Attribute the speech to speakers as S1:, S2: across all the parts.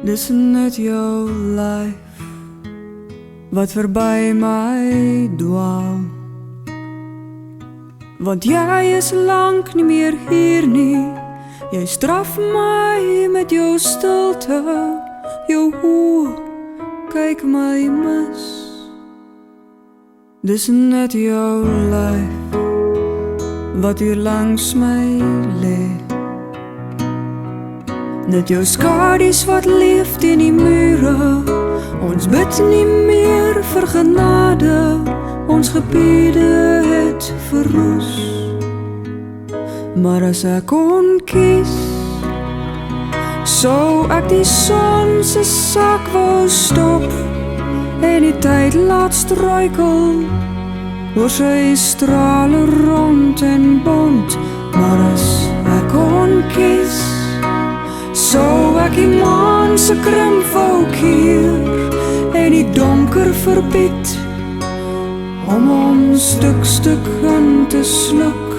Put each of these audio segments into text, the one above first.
S1: Dis net jou lyf wat verby my dwaal, want jy is lank nie meer hier nie. Jy straf my met jou stilte, jou oë kyk my mis. Dis net jou lyf wat hier langs my lê, net jou skadu's wat leef teen die mure. Ons bid nie meer vir genade, ons gebede het verroes. Maar as ek kon kies, sou ek die son se sak wou stop en die tyd laat struikel oor sy strale rond en bont. Maar as ek kon kies, sou ek die maan se krimp wou keer en die donker verbied om stuk in te sluk.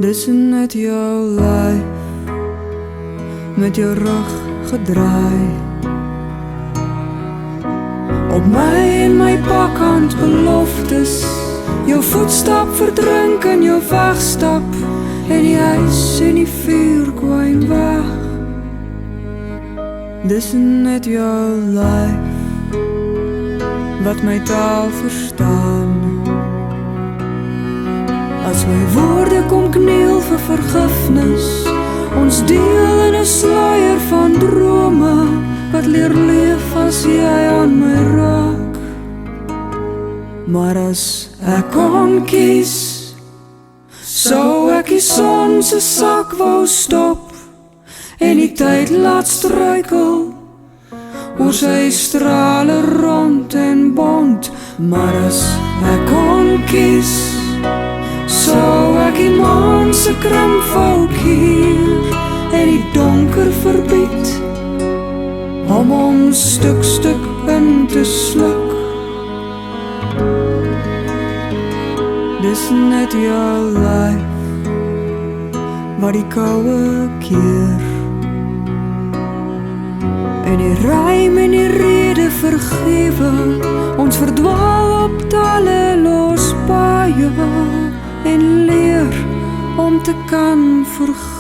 S1: Dis net jou lyf met jou rug gedraai, op my en my pakhand beloftes, jou voetstap verdrink in jou wegstap en die ys en die vuur kwyn weg. Dis net jou lyf wat my taal verstaan, as my woorde kom kniel vir vergifnis. Ons deel in 'n sluier van drome wat leer leef as jy aan my raak. Maar as ek kon kies, sou ek die son se sak wou stop en die tyd laat struikel oor sy strale rond en bont. Maar as ek kon kies, sou ek die maan se krimp wou keer en die donker verbied om stuk in te sluk. Dis net jou lyf wat die koue keer en die rym en die rede vergewe. Ons verdwaal op talle los paaie en leer om te kan vergeet.